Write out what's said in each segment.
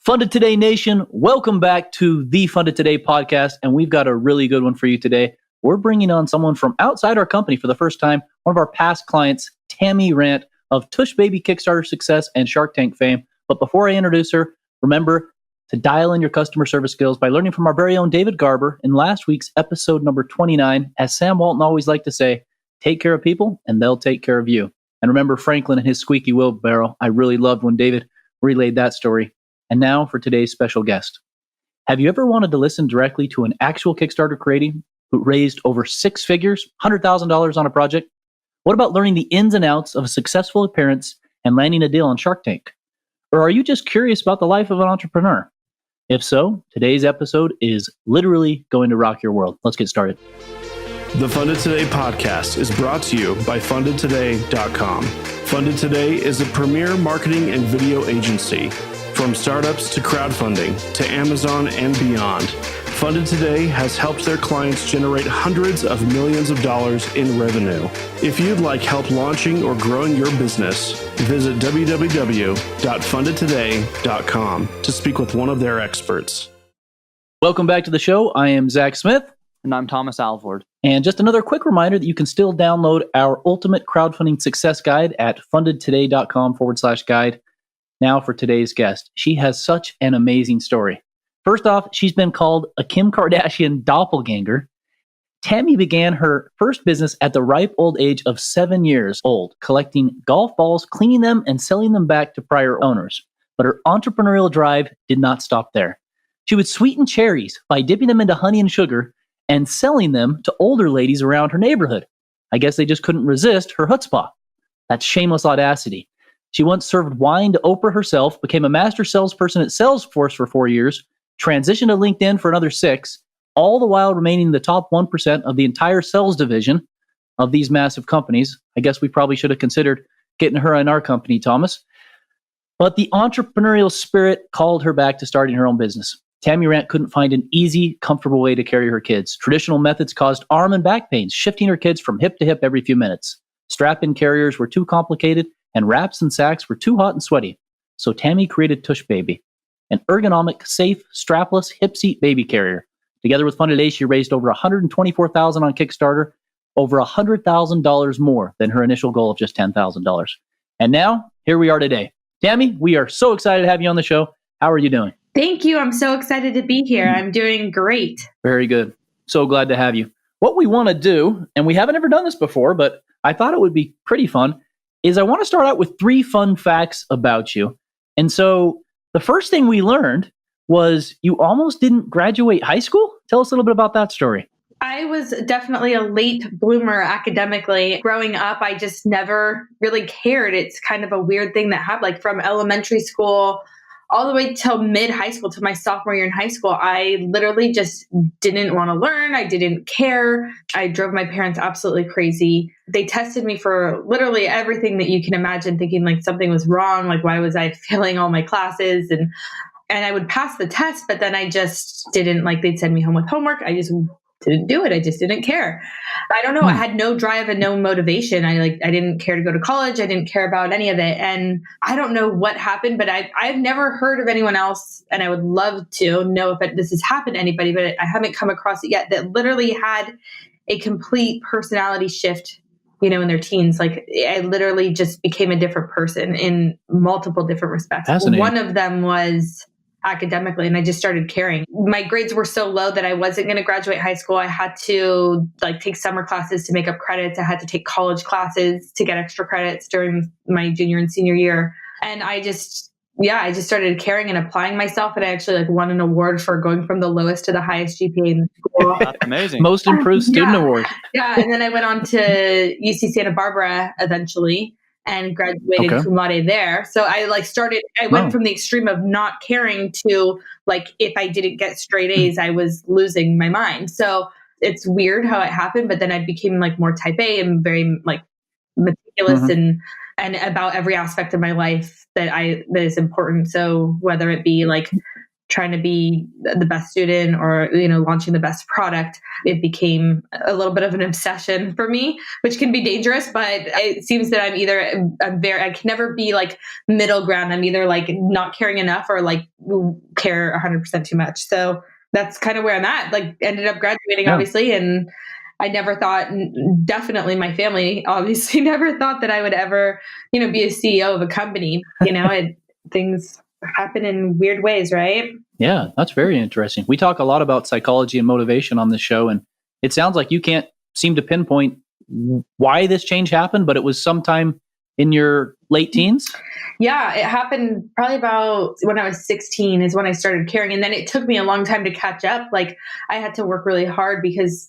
Funded Today Nation, welcome back to the Funded Today podcast, and we've got a really good one for you today. We're bringing on someone from outside our company for the first time, one of our past clients, Tammy Rant of TushBaby Kickstarter success and Shark Tank fame. But before I introduce her, remember to dial in your customer service skills by learning from our very own David Garber in last week's episode number 29. As Sam Walton always liked to say, take care of people and they'll take care of you. And remember Franklin and his squeaky wheelbarrow. I really loved when David relayed that story. And now for today's special guest. Have you ever wanted to listen directly to an actual Kickstarter creator who raised over six figures, $100,000 on a project? What about learning the ins and outs of a successful appearance and landing a deal on Shark Tank? Or are you just curious about the life of an entrepreneur? If so, today's episode is literally going to rock your world. Let's get started. The Funded Today podcast is brought to you by fundedtoday.com. Funded Today is a premier marketing and video agency. From startups to crowdfunding to Amazon and beyond, Funded Today has helped their clients generate hundreds of millions of dollars in revenue. If you'd like help launching or growing your business, visit www.fundedtoday.com to speak with one of their experts. Welcome back to the show. I am Zach Smith. And I'm Thomas Alvord. And just another quick reminder that you can still download our ultimate crowdfunding success guide at fundedtoday.com/guide. Now for today's guest. She has such an amazing story. First off, she's been called a Kim Kardashian doppelganger. Tammy began her first business at the ripe old age of 7 years old, collecting golf balls, cleaning them, and selling them back to prior owners. But her entrepreneurial drive did not stop there. She would sweeten cherries by dipping them into honey and sugar and selling them to older ladies around her neighborhood. I guess they just couldn't resist her chutzpah. That's shameless audacity. She once served wine to Oprah herself, became a master salesperson at Salesforce for 4 years, transitioned to LinkedIn for another 6, all the while remaining the top 1% of the entire sales division of these massive companies. I guess we probably should have considered getting her in our company, Thomas. But the entrepreneurial spirit called her back to starting her own business. Tammy Rant couldn't find an easy, comfortable way to carry her kids. Traditional methods caused arm and back pains, shifting her kids from hip to hip every few minutes. Strap-in carriers were too complicated, and wraps and sacks were too hot and sweaty. So Tammy created TushBaby, an ergonomic, safe, strapless, hip seat baby carrier. Together with Funded Today, she raised over $124,000 on Kickstarter, over $100,000 more than her initial goal of just $10,000. And now, here we are today. Tammy, we are so excited to have you on the show. How are you doing? Thank you. I'm so excited to be here. I'm doing great. Very good. So glad to have you. What we want to do, and we haven't ever done this before, but I thought it would be pretty fun, is I want to start out with 3 fun facts about you. And so the first thing we learned was you almost didn't graduate high school. Tell us a little bit about that story. I was definitely a late bloomer academically. Growing up, I just never really cared. It's kind of a weird thing that happened, like from elementary school all the way till mid-high school, to my sophomore year in high school. I literally just didn't want to learn. I didn't care. I drove my parents absolutely crazy. They tested me for literally everything that you can imagine, thinking like something was wrong. Like, why was I failing all my classes? And I would pass the test, but then I just didn't, like, they'd send me home with homework. I just didn't do it. I just didn't care. I don't know. I had no drive and no motivation. I didn't care to go to college. I didn't care about any of it. And I don't know what happened, but I've never heard of anyone else, and I would love to know if this has happened to anybody, but I haven't come across it yet, that literally had a complete personality shift, in their teens. Like, I literally just became a different person in multiple different respects. One of them was academically, and I just started caring. My grades were so low that I wasn't going to graduate high school. I had to take summer classes to make up credits. I had to take college classes to get extra credits during my junior and senior year. And I just started caring and applying myself. And I actually won an award for going from the lowest to the highest GPA in the school. That's amazing. Most Improved Student Award. Yeah. And then I went on to UC Santa Barbara eventually, and graduated cum laude there. So I went from the extreme of not caring to if I didn't get straight A's, I was losing my mind. So it's weird how it happened, but then I became more type A and very meticulous and about every aspect of my life that is important. So whether it be trying to be the best student or, launching the best product, it became a little bit of an obsession for me, which can be dangerous, but it seems that I can never be like middle ground. I'm either like not caring enough or like care 100% too much. So that's kind of where I'm at. Like ended up graduating, obviously. And I never thought, definitely my family obviously never thought that I would ever, be a CEO of a company. Things happen in weird ways, right? Yeah, that's very interesting. We talk a lot about psychology and motivation on this show, and it sounds like you can't seem to pinpoint why this change happened, but it was sometime in your late teens? Yeah, it happened probably about when I was 16 is when I started caring. And then it took me a long time to catch up. Like I had to work really hard because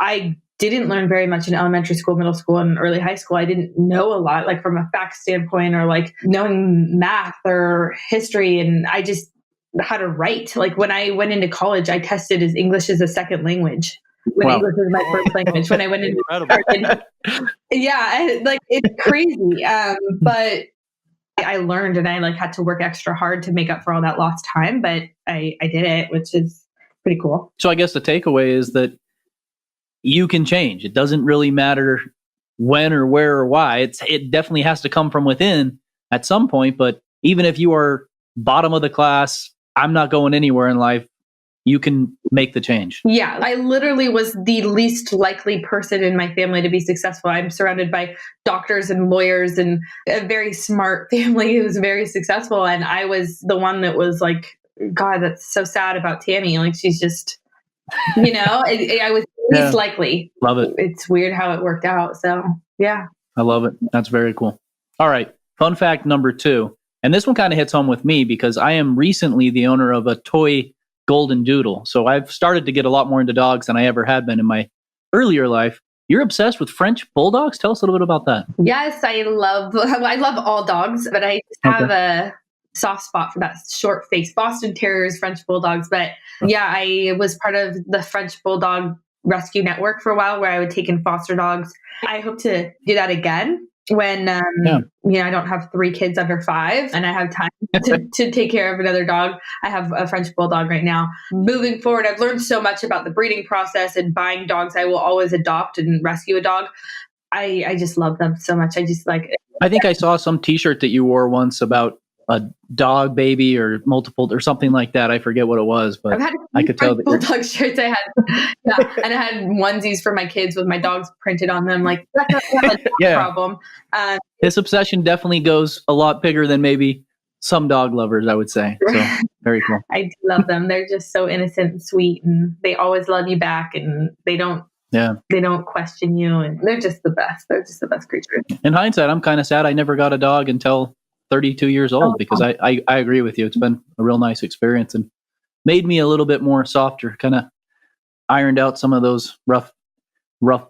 I didn't learn very much in elementary school, middle school, and early high school. I didn't know a lot, like from a fact standpoint or like knowing math or history. And I just how to write. Like when I went into college, I tested as English as a second language. When English was my first language. When I went into like it's crazy. But I learned and I like had to work extra hard to make up for all that lost time. But I did it, which is pretty cool. So I guess the takeaway is that you can change. It doesn't really matter when or where or why. It definitely has to come from within at some point. But even if you are bottom of the class, I'm not going anywhere in life, you can make the change. Yeah, I literally was the least likely person in my family to be successful. I'm surrounded by doctors and lawyers and a very smart family who's very successful. And I was the one that was like, God, that's so sad about Tammy. Like she's just, I was least likely. Love it. It's weird how it worked out. So yeah. I love it. That's very cool. All right. Fun fact number 2. And this one kind of hits home with me because I am recently the owner of a toy golden doodle. So I've started to get a lot more into dogs than I ever had been in my earlier life. You're obsessed with French bulldogs? Tell us a little bit about that. Yes, I love all dogs, but I have a soft spot for that short face Boston Terriers, French bulldogs. But yeah, I was part of the French Bulldog Rescue Network for a while where I would take in foster dogs. I hope to do that again when I don't have 3 kids under 5 and I have time to take care of another dog. I have a French Bulldog right now. Moving forward, I've learned so much about the breeding process and buying dogs. I will always adopt and rescue a dog. I just love them so much. I think I saw some t-shirt that you wore once about a dog baby or multiple or something like that. I forget what it was, but I could tell that bulldog shirts I had. And I had onesies for my kids with my dogs printed on them. Like that's not a problem. This obsession definitely goes a lot bigger than maybe some dog lovers, I would say. So very cool. I do love them. They're just so innocent and sweet, and they always love you back, and they don't question you, and they're just the best. They're just the best creatures. In hindsight, I'm kind of sad I never got a dog until 32 years old because I agree with you. It's been a real nice experience and made me a little bit more softer, kind of ironed out some of those rough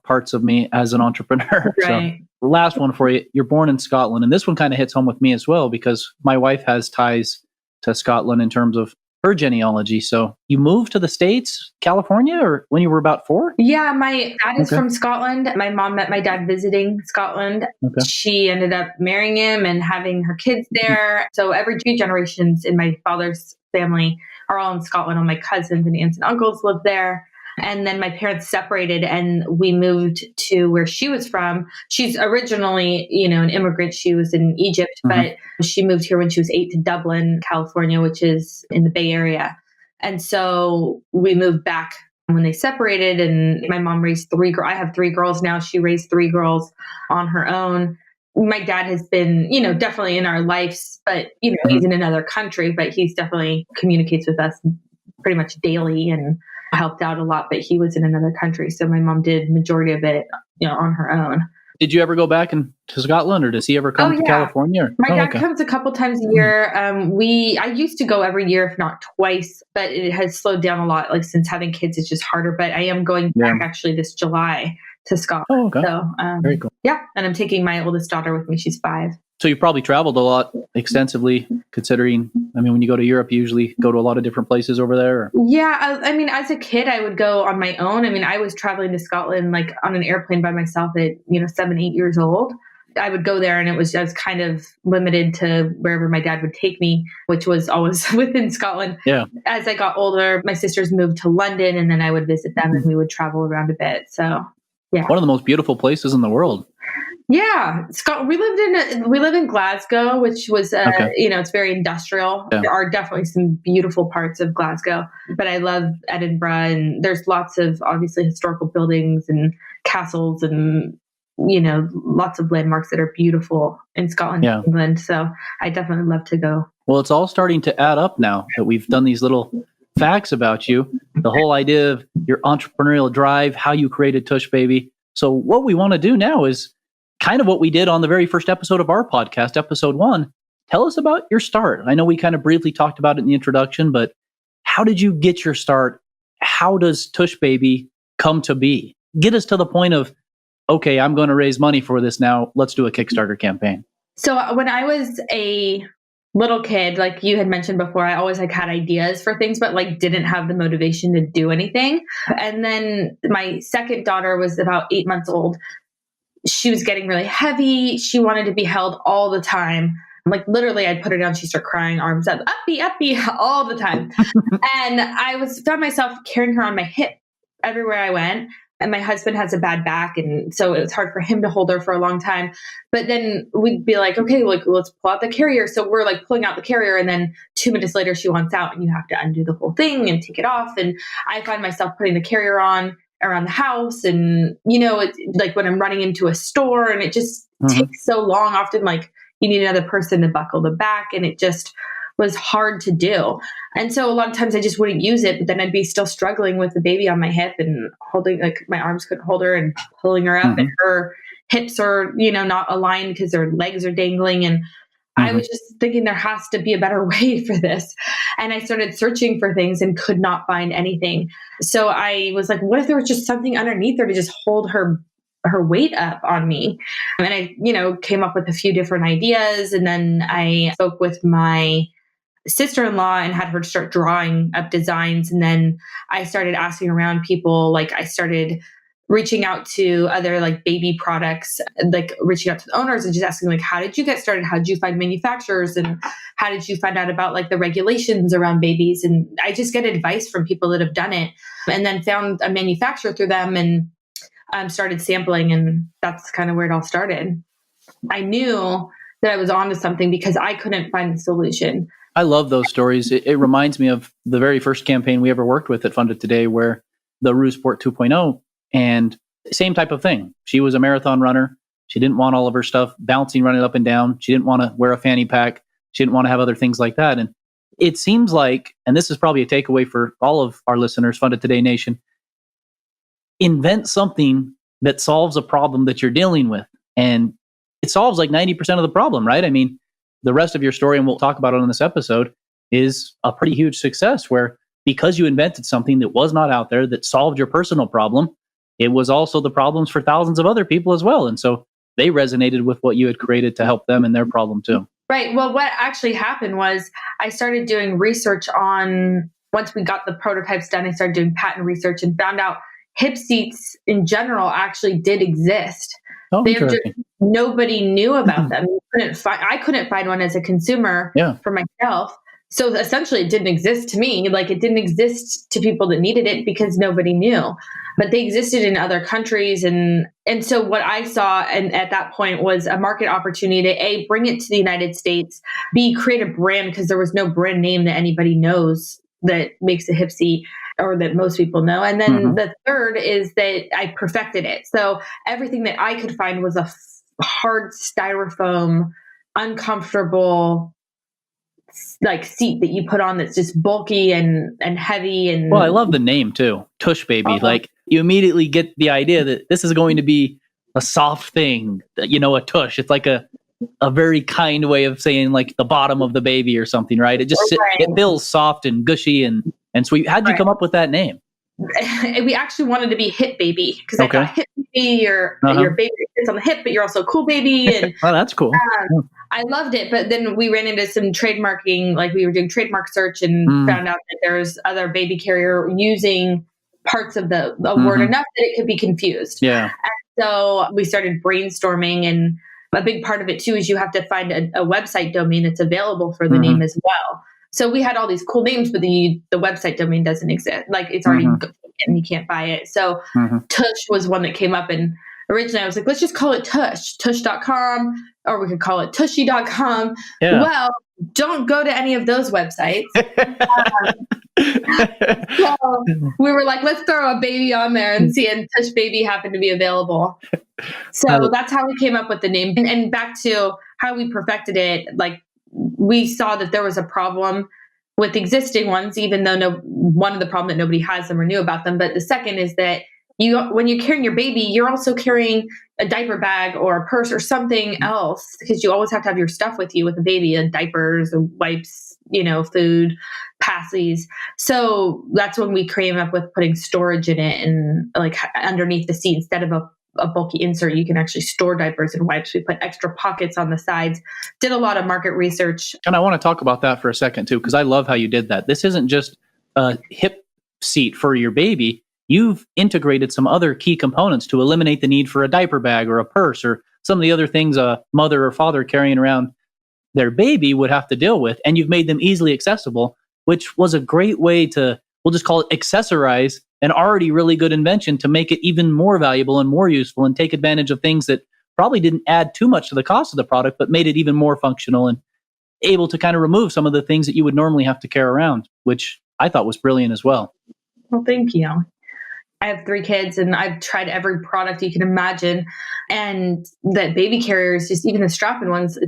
parts of me as an entrepreneur. Right. So last one for you. You're born in Scotland, and this one kind of hits home with me as well because my wife has ties to Scotland in terms of her genealogy. So you moved to the States, California, or when you were about 4? Yeah, my dad is from Scotland. My mom met my dad visiting Scotland. Okay. She ended up marrying him and having her kids there. So every 2 generations in my father's family are all in Scotland. All my cousins and aunts and uncles live there. And then my parents separated and we moved to where she was from. She's originally, an immigrant. She was in Egypt, but she moved here when she was 8 to Dublin, California, which is in the Bay Area. And so we moved back when they separated, and my mom raised 3 girls. I have 3 girls now. She raised 3 girls on her own. My dad has been, definitely in our lives, but, he's in another country, but he's definitely communicates with us pretty much daily and helped out a lot, but he was in another country. So my mom did majority of it, on her own. Did you ever go back to Scotland, or does he ever come to California? My dad comes a couple times a year. I used to go every year, if not twice, but it has slowed down a lot. Like since having kids, it's just harder, but I am going back actually this July to Scotland. Oh, okay. So, very cool. Yeah. And I'm taking my oldest daughter with me. She's 5. So you probably traveled a lot extensively, considering, when you go to Europe, you usually go to a lot of different places over there. Or? Yeah. As a kid, I would go on my own. I was traveling to Scotland, like on an airplane by myself at, 7, 8 years old. I would go there and I was kind of limited to wherever my dad would take me, which was always within Scotland. Yeah. As I got older, my sisters moved to London and then I would visit them and we would travel around a bit. So yeah. One of the most beautiful places in the world. Yeah, we live in Glasgow, which was it's very industrial. Yeah. There are definitely some beautiful parts of Glasgow, but I love Edinburgh, and there's lots of obviously historical buildings and castles, and lots of landmarks that are beautiful in Scotland and England. So I definitely love to go. Well, it's all starting to add up now that we've done these little facts about you. The whole idea of your entrepreneurial drive, how you created TushBaby. So what we want to do now is kind of what we did on the very first episode of our podcast, episode 1. Tell us about your start. I know we kind of briefly talked about it in the introduction, but how did you get your start? How does TushBaby come to be? Get us to the point of, okay, I'm going to raise money for this now. Let's do a Kickstarter campaign. So when I was a little kid, like you had mentioned before, I always had ideas for things, but didn't have the motivation to do anything. And then my second daughter was about 8 months old. She was getting really heavy. She wanted to be held all the time. Literally, I'd put her down. She'd start crying, arms up, uppy, all the time. And I found myself carrying her on my hip everywhere I went. And my husband has a bad back. And so it was hard for him to hold her for a long time. But then we'd be okay, let's pull out the carrier. So we're pulling out the carrier. And then 2 minutes later, she wants out and you have to undo the whole thing and take it off. And I find myself putting the carrier on around the house, and it's when I'm running into a store, and it just takes so long. Often you need another person to buckle the back, and it just was hard to do. And so a lot of times I just wouldn't use it, but then I'd be still struggling with the baby on my hip and holding, my arms couldn't hold her, and pulling her up, and her hips are not aligned because her legs are dangling. And I was just thinking there has to be a better way for this. And I started searching for things and could not find anything. So I was what if there was just something underneath her to just hold her weight up on me? And I, came up with a few different ideas. And then I spoke with my sister-in-law and had her start drawing up designs. And then I started asking around people. I started reaching out to other baby products, reaching out to the owners and just asking how did you get started? How did you find manufacturers? And how did you find out about the regulations around babies? And I just get advice from people that have done it, and then found a manufacturer through them and started sampling. And that's kind of where it all started. I knew that I was onto something because I couldn't find the solution. I love those stories. It reminds me of the very first campaign we ever worked with at Funded Today, where the Roosport 2.0, and same type of thing. She was a marathon runner. She didn't want all of her stuff bouncing, running up and down. She didn't want to wear a fanny pack. She didn't want to have other things like that. And it seems and this is probably a takeaway for all of our listeners, Funded Today Nation, invent something that solves a problem that you're dealing with. And it solves 90% of the problem, right? I mean, the rest of your story, and we'll talk about it in this episode, is a pretty huge success where because you invented something that was not out there that solved your personal problem, it was also the problems for thousands of other people as well. And so they resonated with what you had created to help them in their problem too. Right. Well, what actually happened was I started doing research on, once we got the prototypes done, I started doing patent research and found out hip seats in general actually did exist. Nobody knew about them. I couldn't find one as a consumer for myself. So essentially it didn't exist to me. It didn't exist to people that needed it because nobody knew, but they existed in other countries. And so what I saw at that point was a market opportunity to A, bring it to the United States, B, create a brand, because there was no brand name that anybody knows that makes a hip seat, or that most people know. And then the third is that I perfected it. So everything that I could find was a hard styrofoam, uncomfortable seat that you put on that's just bulky and heavy. And well, I love the name too, TushBaby. You immediately get the idea that this is going to be a soft thing, a tush. It's a very kind way of saying the bottom of the baby or something, right? It just it feels soft and gushy and sweet. How'd you come up with that name? We actually wanted to be Hip Baby because I thought Hip Baby, your baby sits on the hip, but you're also a cool baby. And oh, that's cool. I loved it, but then we ran into some trademarking. We were doing trademark search and found out that there's other baby carrier using parts of the word enough that it could be confused. Yeah. And so we started brainstorming, and a big part of it too is you have to find a website domain that's available for the name as well. So we had all these cool names, but the website domain doesn't exist. Like it's already and you can't buy it. So Tush was one that came up, and originally I was like, let's just call it Tush, tush.com, or we could call it tushy.com. Yeah. Well, don't go to any of those websites. So we were like, let's throw a baby on there and see, and TushBaby happened to be available. So that's how we came up with the name. And back to how we perfected it, like we saw that there was a problem with existing ones, even though one of the problem that nobody has them or knew about them. But the second is that when you're carrying your baby, you're also carrying a diaper bag or a purse or something else, because you always have to have your stuff with you with a baby, diapers, wipes, food, passies. So that's when we came up with putting storage in it, and like underneath the seat, instead of a bulky insert, you can actually store diapers and wipes. We put extra pockets on the sides, did a lot of market research. And I want to talk about that for a second too, because I love how you did that. This isn't just a hip seat for your baby. You've integrated some other key components to eliminate the need for a diaper bag or a purse or some of the other things a mother or father carrying around their baby would have to deal with. And you've made them easily accessible, which was a great way to, we'll just call it accessorize an already really good invention to make it even more valuable and more useful, and take advantage of things that probably didn't add too much to the cost of the product, but made it even more functional and able to kind of remove some of the things that you would normally have to carry around, which I thought was brilliant as well. Well, thank you. I have 3 kids and I've tried every product you can imagine. And that baby carriers, just even the strap-in ones,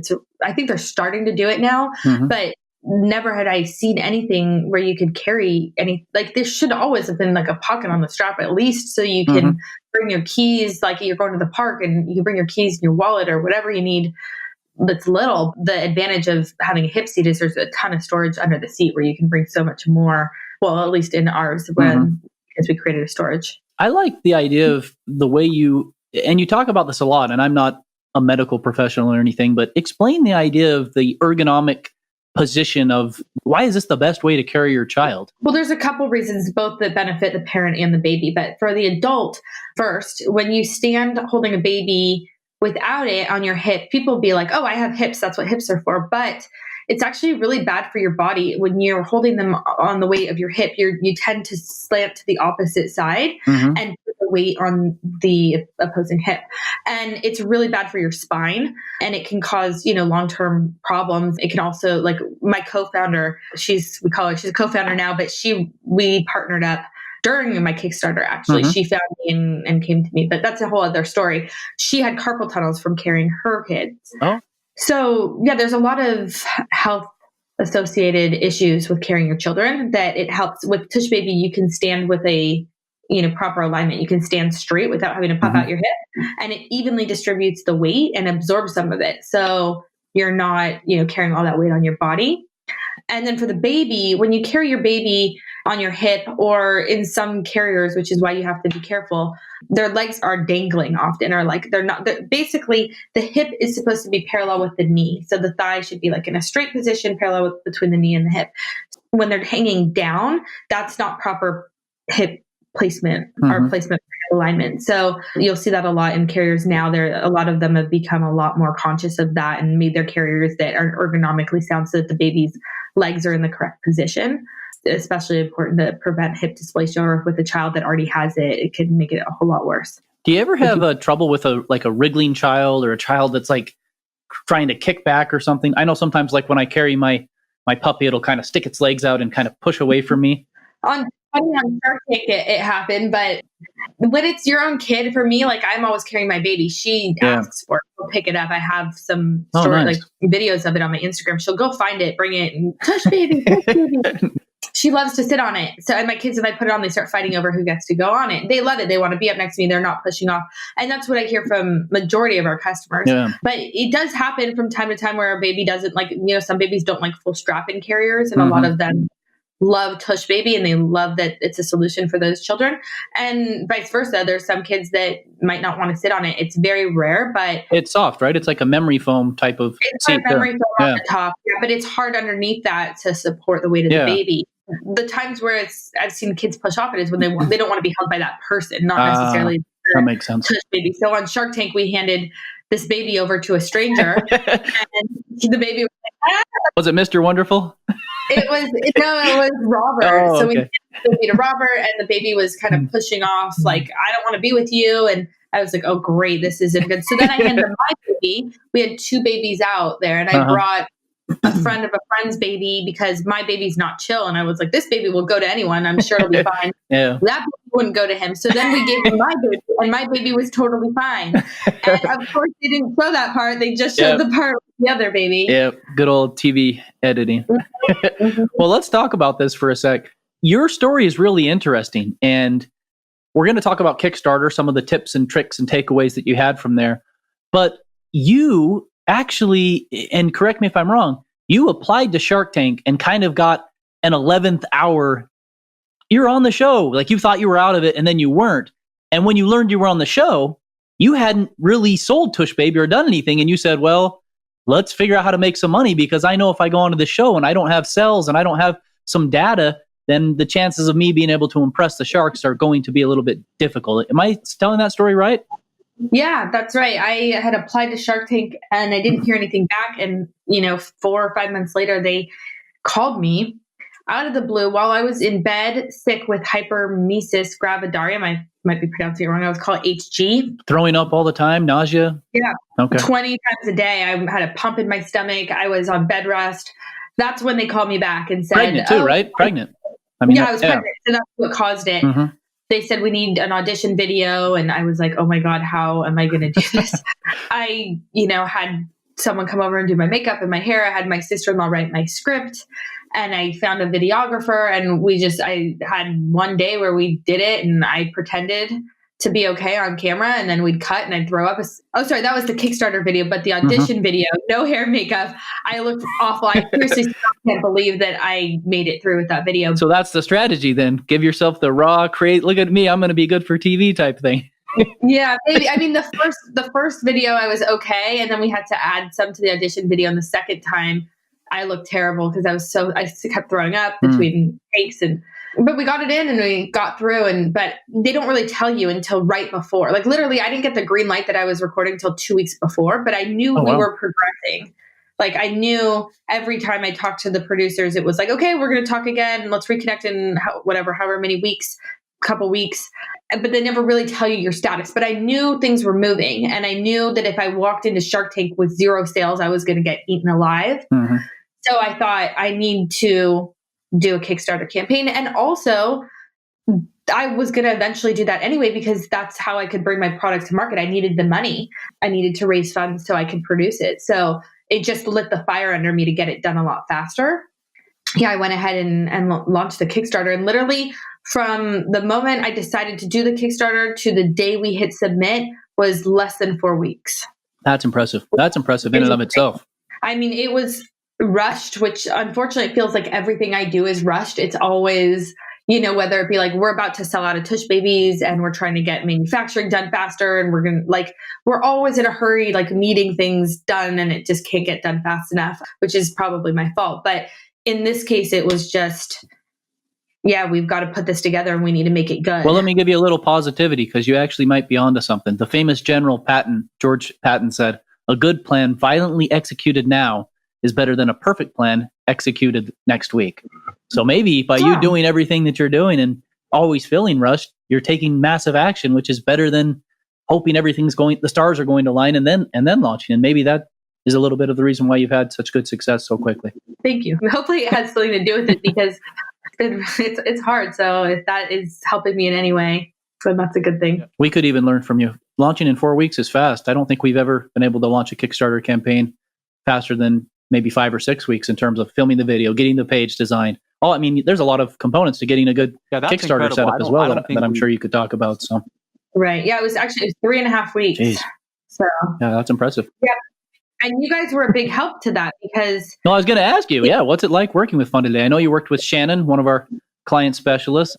I think they're starting to do it now, but never had I seen anything where you could carry any, like there should always have been like a pocket on the strap at least, so you can bring your keys, like you're going to the park and you can bring your keys in your wallet or whatever you need that's little. The advantage of having a hip seat is there's a ton of storage under the seat where you can bring so much more. Well, at least in ours, because we created a storage. I like the idea of the way you talk about this a lot, and I'm not a medical professional or anything, but explain the idea of the ergonomic position of why is this the best way to carry your child? Well, there's a couple reasons, both that benefit the parent and the baby. But for the adult, first, when you stand holding a baby without it on your hip, people will be like, oh, I have hips. That's what hips are for. But it's actually really bad for your body. When you're holding them on the weight of your hip, you tend to slant to the opposite side and put the weight on the opposing hip. And it's really bad for your spine, and it can cause, long-term problems. It can also, like my co-founder, she's a co-founder now, but we partnered up during my Kickstarter, actually. She found me and came to me, but that's a whole other story. She had carpal tunnels from carrying her kids. Oh. So yeah, there's a lot of health associated issues with carrying your children that it helps with. TushBaby, you can stand with a, proper alignment. You can stand straight without having to pop out your hip, and it evenly distributes the weight and absorbs some of it. So you're not, carrying all that weight on your body. And then for the baby, when you carry your baby on your hip, or in some carriers, which is why you have to be careful, their legs are dangling often, or like basically the hip is supposed to be parallel with the knee. So the thigh should be like in a straight position, parallel between the knee and the hip. When they're hanging down, that's not proper hip placement or placement alignment. So you'll see that a lot in carriers now. A lot of them have become a lot more conscious of that and made their carriers that are ergonomically sound so that the baby's legs are in the correct position. Especially important to prevent hip dysplasia, or with a child that already has it, it can make it a whole lot worse. Do you ever have trouble with a wriggling child, or a child that's like trying to kick back or something? I know sometimes, like when I carry my puppy, it'll kind of stick its legs out and kind of push away from me. On Shark Tank, it happened, but when it's your own kid, for me, like I'm always carrying my baby. She asks for it. We'll pick it up. I have some like videos of it on my Instagram. She'll go find it, bring it, and TushBaby, TushBaby. She loves to sit on it. So, and my kids, if I put it on, they start fighting over who gets to go on it. They love it. They want to be up next to me. They're not pushing off. And that's what I hear from majority of our customers. Yeah. But it does happen from time to time where a baby doesn't like, some babies don't like full strap-in carriers. And a lot of them love TushBaby, and they love that it's a solution for those children. And vice versa. There's some kids that might not want to sit on it. It's very rare, but it's soft, right? It's like a memory foam type of seat. Memory foam on the top. Yeah, but it's hard underneath that to support the weight of the baby. The times where I've seen kids push off it is when they don't want to be held by that person, not necessarily that makes sense. TushBaby. So on Shark Tank, we handed this baby over to a stranger. And the baby was like, ah! Was it Mr. Wonderful? It was Robert. Oh, so okay. we gave the baby to Robert, and the baby was kind of pushing off, like, I don't want to be with you. And I was like, oh, great, this isn't good. So then I handed him my baby. We had 2 babies out there, and I brought a friend of a friend's baby because my baby's not chill. And I was like, this baby will go to anyone. I'm sure it'll be fine. Yeah. That baby wouldn't go to him. So then we gave him my baby, and my baby was totally fine. And of course, they didn't show that part. They just showed the part with the other baby. Yeah, good old TV editing. Well, let's talk about this for a sec. Your story is really interesting, and we're going to talk about Kickstarter, some of the tips and tricks and takeaways that you had from there. But you actually, and correct me if I'm wrong, you applied to Shark Tank and kind of got an 11th hour. You're on the show. Like, you thought you were out of it, and then you weren't. And when you learned you were on the show, you hadn't really sold TushBaby or done anything. And you said, well, let's figure out how to make some money, because I know if I go onto the show and I don't have sales and I don't have some data, then the chances of me being able to impress the sharks are going to be a little bit difficult. Am I telling that story right? Yeah, that's right. I had applied to Shark Tank and I didn't hear anything back. And, 4 or 5 months later, they called me out of the blue while I was in bed, sick with hypermesis gravidarum. I might be pronouncing it wrong. I was called HG. Throwing up all the time, nausea? Yeah. Okay. 20 times a day. I had a pump in my stomach. I was on bed rest. That's when they called me back and said... Pregnant too, right? Pregnant. I mean, I was pregnant. So that's what caused it. Mm-hmm. They said, we need an audition video. And I was like, oh my God, how am I going to do this? I, had someone come over and do my makeup and my hair. I had my sister-in-law write my script, and I found a videographer, and I had one day where we did it, and I pretended to be okay on camera, and then we'd cut and I'd throw up. That was the Kickstarter video, but the audition video, no hair, makeup. I looked awful. I seriously still can't believe that I made it through with that video. So that's the strategy then. Give yourself the raw, look at me, I'm going to be good for TV type thing. Yeah, maybe. I mean, the first video I was okay, and then we had to add some to the audition video. And the second time I looked terrible because I kept throwing up between takes, but we got it in and we got through. But they don't really tell you until right before. Like, literally, I didn't get the green light that I was recording until 2 weeks before, but I knew we were progressing. Like, I knew every time I talked to the producers, it was like, okay, we're going to talk again. Let's reconnect in however many weeks, couple weeks. But they never really tell you your status. But I knew things were moving, and I knew that if I walked into Shark Tank with 0 sales, I was going to get eaten alive. Mm-hmm. So I thought, I need to do a Kickstarter campaign. And also, I was going to eventually do that anyway, because that's how I could bring my product to market. I needed the money. I needed to raise funds so I could produce it. So it just lit the fire under me to get it done a lot faster. Yeah, I went ahead and launched the Kickstarter. And literally, from the moment I decided to do the Kickstarter to the day we hit submit was less than 4 weeks. That's impressive. That's impressive in and of itself. I mean, it was rushed, which unfortunately feels like everything I do is rushed. It's always, whether it be like, we're about to sell out of TushBabies and we're trying to get manufacturing done faster. And we're always in a hurry, like needing things done, and it just can't get done fast enough, which is probably my fault. But in this case, it was just, we've got to put this together and we need to make it good. Well, let me give you a little positivity, because you actually might be onto something. The famous General Patton, George Patton, said, a good plan violently executed now is better than a perfect plan executed next week. So maybe by you doing everything that you're doing and always feeling rushed, you're taking massive action, which is better than hoping the stars are going to line and then launching. And maybe that is a little bit of the reason why you've had such good success so quickly. Thank you. Hopefully it has something to do with it, because it's hard. So if that is helping me in any way, then that's a good thing. We could even learn from you. Launching in 4 weeks is fast. I don't think we've ever been able to launch a Kickstarter campaign faster than maybe 5 or 6 weeks in terms of filming the video, getting the page designed. There's a lot of components to getting a good Kickstarter setup as well that I'm sure you could talk about. So, right. Yeah, it was 3.5 weeks. Jeez. So yeah, that's impressive. Yeah. And you guys were a big help to that, because... No, I was going to ask you, what's it like working with Funded Today? I know you worked with Shannon, one of our client specialists.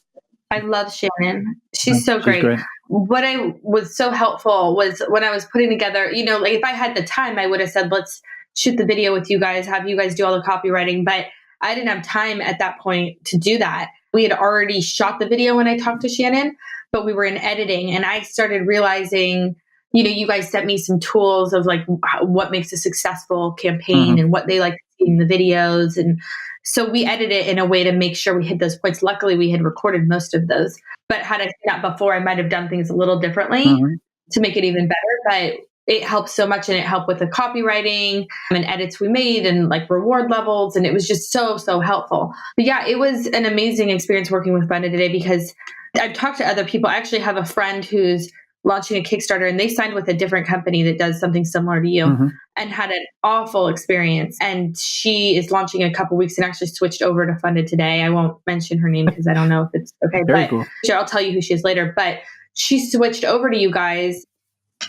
I love Shannon. She's so great. What I was so helpful was when I was putting together, like if I had the time, I would have said, let's shoot the video with you guys, have you guys do all the copywriting. But I didn't have time at that point to do that. We had already shot the video when I talked to Shannon, but we were in editing, and I started realizing you guys sent me some tools of like what makes a successful campaign and what they like to see in the videos. And so we edited it in a way to make sure we hit those points. Luckily, we had recorded most of those. But had I seen that before, I might have done things a little differently to make it even better. But it helped so much, and it helped with the copywriting and edits we made and like reward levels. And it was just so, so helpful. But yeah, it was an amazing experience working with Funded Today because I've talked to other people. I actually have a friend who's launching a Kickstarter, and they signed with a different company that does something similar to you and had an awful experience. And she is launching in a couple weeks and actually switched over to Funded Today. I won't mention her name because I don't know if it's okay, Very but cool. I'll tell you who she is later. But she switched over to you guys,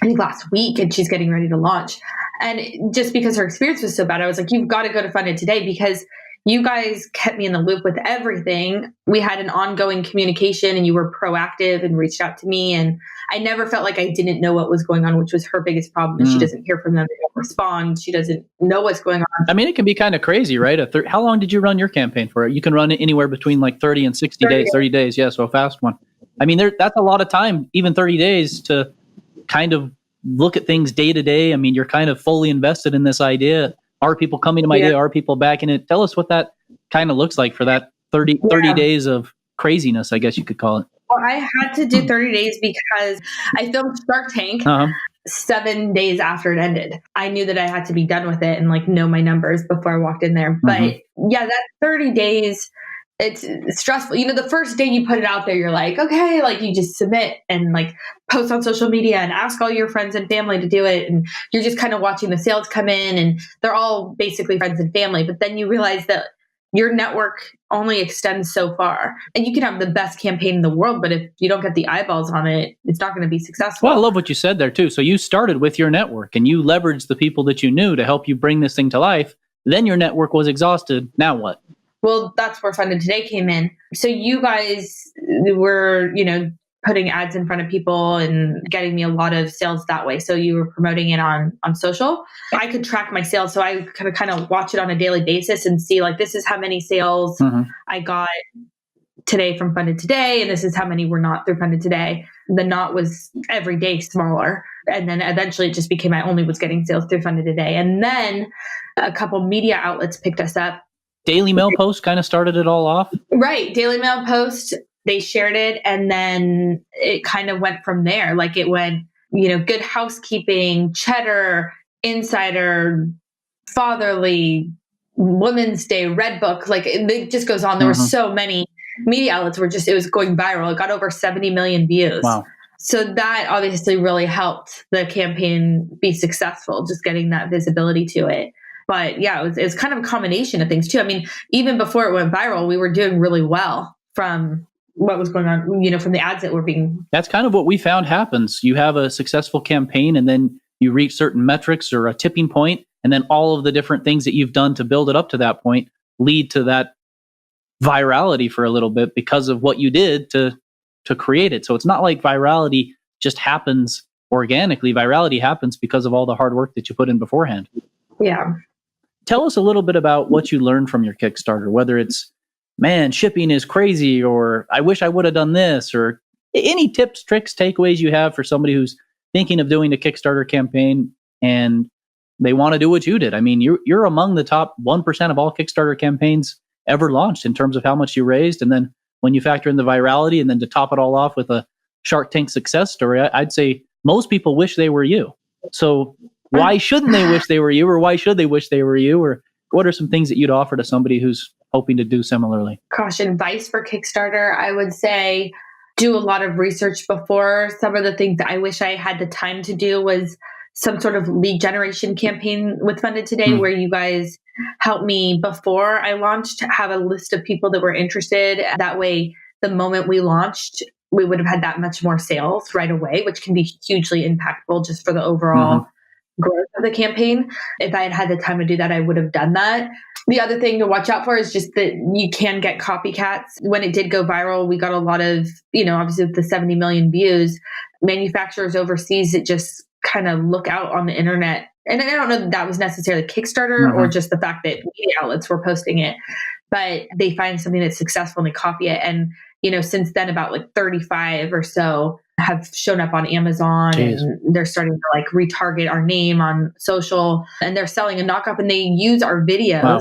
I think last week, and she's getting ready to launch. And just because her experience was so bad, I was like, you've got to go to Funded Today because you guys kept me in the loop with everything. We had an ongoing communication and you were proactive and reached out to me. And I never felt like I didn't know what was going on, which was her biggest problem. She doesn't hear from them. They don't respond. She doesn't know what's going on. I mean, it can be kind of crazy, right? How long did you run your campaign for? You can run it anywhere between like 30 and 60 days, 30 days. Yeah. So a fast one. I mean, that's a lot of time, even 30 days to kind of look at things day to day. I mean, you're kind of fully invested in this idea. Are people coming to my idea? Are people backing it? Tell us what that kind of looks like for that 30 days of craziness, I guess you could call it. Well, I had to do 30 days because I filmed Shark Tank 7 days after it ended. I knew that I had to be done with it and like know my numbers before I walked in there. But yeah, that 30 days, it's stressful. The first day you put it out there, you're like, okay, like you just submit and like post on social media and ask all your friends and family to do it. And you're just kind of watching the sales come in and they're all basically friends and family. But then you realize that your network only extends so far, and you can have the best campaign in the world, but if you don't get the eyeballs on it, it's not going to be successful. Well, I love what you said there too. So you started with your network and you leveraged the people that you knew to help you bring this thing to life. Then your network was exhausted. Now what? Well, that's where Funded Today came in. So you guys were, putting ads in front of people and getting me a lot of sales that way. So you were promoting it on social. I could track my sales. So I could kind of watch it on a daily basis and see like, this is how many sales I got today from Funded Today. And this is how many were not through Funded Today. The not was every day smaller. And then eventually it just became, I only was getting sales through Funded Today. And then a couple media outlets picked us up. Daily Mail Post kind of started it all off. Right. Daily Mail Post. They shared it and then it kind of went from there. Like it went, Good Housekeeping, Cheddar, Insider, Fatherly, Women's Day, Redbook. Like it just goes on. There were so many media outlets it was going viral. It got over 70 million views. Wow. So that obviously really helped the campaign be successful, just getting that visibility to it. But yeah, it was kind of a combination of things too. I mean, even before it went viral, we were doing really well from what was going on, from the ads that were being. That's kind of what we found happens. You have a successful campaign and then you reach certain metrics or a tipping point, and then all of the different things that you've done to build it up to that point lead to that virality for a little bit because of what you did to create it. So it's not like virality just happens organically. Virality happens because of all the hard work that you put in beforehand. Yeah. Tell us a little bit about what you learned from your Kickstarter, whether it's, man, shipping is crazy, or I wish I would have done this, or any tips, tricks, takeaways you have for somebody who's thinking of doing a Kickstarter campaign and they want to do what you did. I mean, you're among the top 1% of all Kickstarter campaigns ever launched in terms of how much you raised. And then when you factor in the virality and then to top it all off with a Shark Tank success story, I'd say most people wish they were you. So why shouldn't they wish they were you, or why should they wish they were you? Or what are some things that you'd offer to somebody who's hoping to do similarly? Gosh, advice for Kickstarter, I would say do a lot of research before. Some of the things that I wish I had the time to do was some sort of lead generation campaign with Funded Today, where you guys helped me before I launched, have a list of people that were interested. That way, the moment we launched, we would have had that much more sales right away, which can be hugely impactful just for the overall growth of the campaign. If I had had the time to do that, I would have done that. The other thing to watch out for is just that you can get copycats. When it did go viral, we got a lot of, obviously with the 70 million views, manufacturers overseas that just kind of look out on the internet. And I don't know that was necessarily Kickstarter or just the fact that media outlets were posting it. but they find something that's successful and they copy it. And, since then about like 35 or so have shown up on Amazon. Jeez. And they're starting to like retarget our name on social, and they're selling a knockoff, and they use our videos. Wow.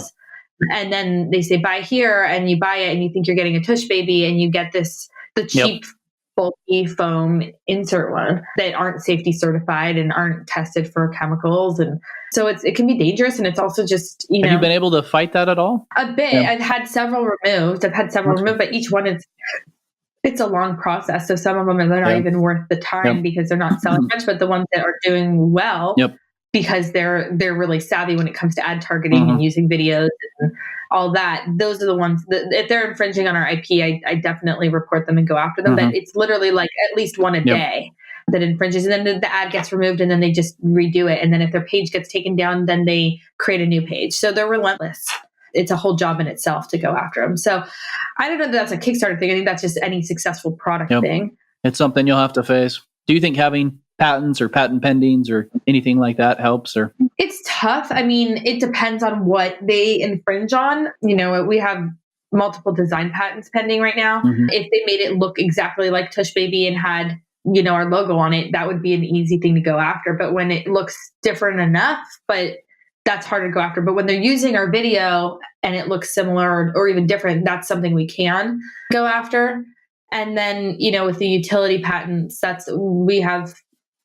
And then they say, buy here, and you buy it and you think you're getting a TushBaby, and you get the cheap bulky foam insert one that aren't safety certified and aren't tested for chemicals. And so it can be dangerous. And it's also just, Have you been able to fight that at all? A bit. Yeah. I've had several removed, but each one it's a long process. So some of them are not even worth the time because they're not selling much, but the ones that are doing well, because they're really savvy when it comes to ad targeting and using videos and all that. Those are the ones that, if they're infringing on our IP, I definitely report them and go after them. But it's literally like at least one a day that infringes, and then the ad gets removed, and then they just redo it. And then if their page gets taken down, then they create a new page. So they're relentless. It's a whole job in itself to go after them. So I don't know that that's a Kickstarter thing. I think that's just any successful product thing. It's something you'll have to face. Do you think having patents or patent pendings or anything like that helps? Or it's tough. I mean, it depends on what they infringe on. We have multiple design patents pending right now. If they made it look exactly like TushBaby and had, our logo on it, that would be an easy thing to go after. But when it looks different enough, but that's harder to go after. But when they're using our video and it looks similar or even different, that's something we can go after. And then, with the utility patents, we have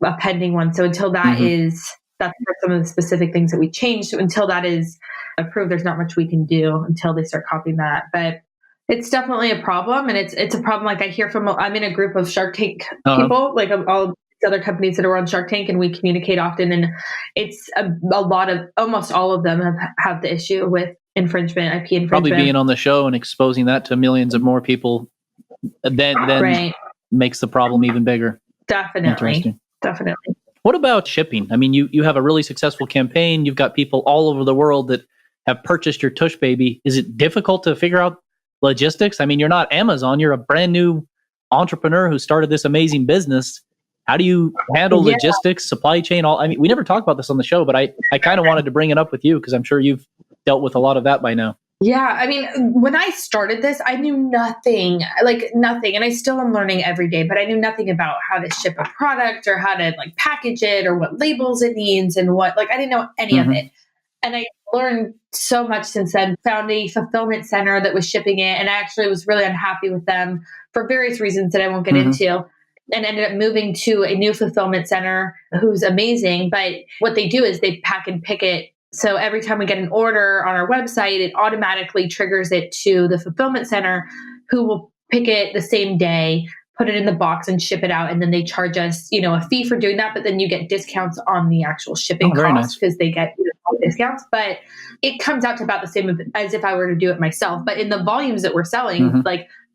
a pending one. So until that that's for some of the specific things that we changed. So until that is approved, there's not much we can do until they start copying that. But it's definitely a problem. And it's a problem. Like I hear I'm in a group of Shark Tank people, like all other companies that are on Shark Tank, and we communicate often. And it's a lot of, almost all of them have the issue with infringement, IP infringement. Probably being on the show and exposing that to millions of more people then makes the problem even bigger. Definitely. What about shipping? I mean, you have a really successful campaign. You've got people all over the world that have purchased your TushBaby. Is it difficult to figure out logistics? I mean, you're not Amazon. You're a brand new entrepreneur who started this amazing business. How do you handle logistics, supply chain? We never talk about this on the show, but I kind of wanted to bring it up with you because I'm sure you've dealt with a lot of that by now. Yeah. I mean, when I started this, I knew nothing. And I still am learning every day, but I knew nothing about how to ship a product or how to package it or what labels it needs and I didn't know any of it. And I learned so much since then. Found a fulfillment center that was shipping it. And I actually was really unhappy with them for various reasons that I won't get into. And ended up moving to a new fulfillment center who's amazing. But what they do is they pack and pick it. So every time we get an order on our website, it automatically triggers it to the fulfillment center, who will pick it the same day, put it in the box and ship it out. And then they charge us, a fee for doing that. But then you get discounts on the actual shipping costs because they get discounts. But it comes out to about the same as if I were to do it myself. But in the volumes that we're selling,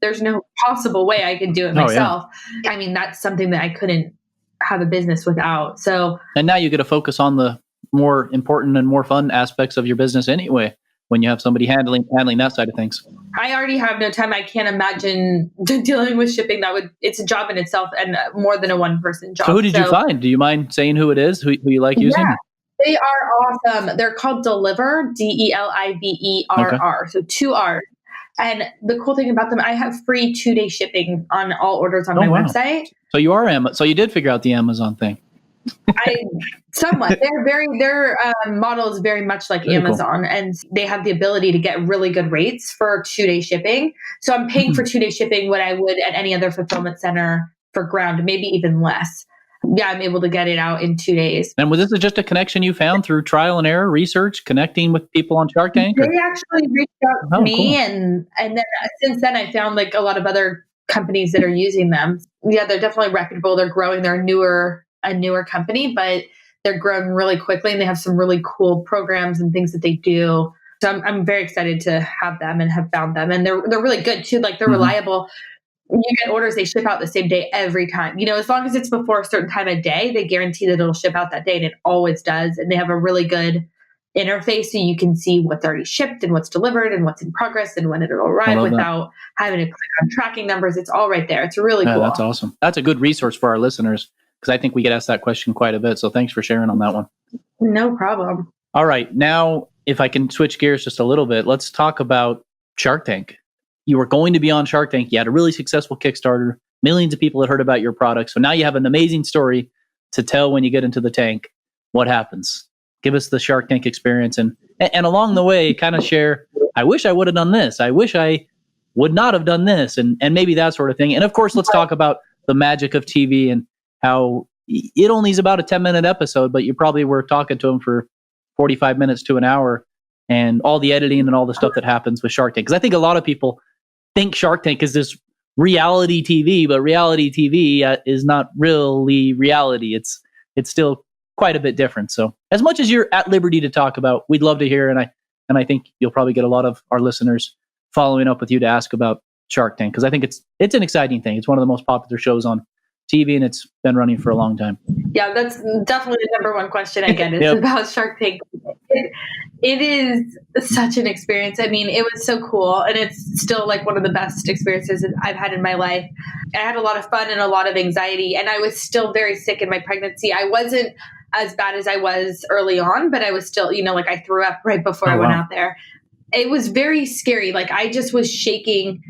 there's no possible way I could do it myself. I mean, that's something that I couldn't have a business without. So, and now you get to focus on the more important and more fun aspects of your business anyway, when you have somebody handling that side of things. I already have no time. I can't imagine dealing with shipping. It's a job in itself and more than a one-person job. So who did you find? Do you mind saying who it is, who you like using? Yeah, they are awesome. They're called Deliver, Deliverr. So 2 R's. And the cool thing about them, I have free 2-day shipping on all orders on my website. So you are so you did figure out the Amazon thing. Somewhat. Their model is very much like Amazon, and they have the ability to get really good rates for 2-day shipping. So I'm paying for 2-day shipping what I would at any other fulfillment center for ground, maybe even less. Yeah, I'm able to get it out in 2 days. And was this just a connection you found through trial and error, research, connecting with people on Shark Tank? They actually reached out to me, and then since then I found a lot of other companies that are using them. Yeah, they're definitely reputable. They're growing. They're a newer company, but they're growing really quickly, and they have some really cool programs and things that they do. So I'm very excited to have them and have found them, and they're really good too. They're reliable. You get orders, they ship out the same day every time. As long as it's before a certain time of day, they guarantee that it'll ship out that day, and it always does. And they have a really good interface so you can see what's already shipped and what's delivered and what's in progress and when it'll arrive without having to click on tracking numbers. It's all right there. It's really cool. That's awesome. That's a good resource for our listeners, because I think we get asked that question quite a bit. So thanks for sharing on that one. No problem. All right. Now, if I can switch gears just a little bit, let's talk about Shark Tank. You were going to be on Shark Tank. You had a really successful Kickstarter. Millions of people had heard about your product. So now you have an amazing story to tell when you get into the tank. What happens? Give us the Shark Tank experience. And along the way, kind of share, I wish I would have done this. I wish I would not have done this. And maybe that sort of thing. And of course, let's talk about the magic of TV and how it only is about a 10-minute episode, but you probably were talking to them for 45 minutes to an hour and all the editing and all the stuff that happens with Shark Tank. Because I think a lot of people think Shark Tank is this reality TV, but reality TV is not really reality. It's still quite a bit different. So as much as you're at liberty to talk about, we'd love to hear. And I think you'll probably get a lot of our listeners following up with you to ask about Shark Tank, because I think it's an exciting thing. It's one of the most popular shows on TV, and it's been running for a long time. Yeah, that's definitely the number one question I get. It's about Shark Tank. It is such an experience. I mean, it was so cool, and it's still like one of the best experiences I've had in my life. I had a lot of fun and a lot of anxiety, and I was still very sick in my pregnancy. I wasn't as bad as I was early on, but I was still, like I threw up right before I went out there. It was very scary. Like I just was shaking.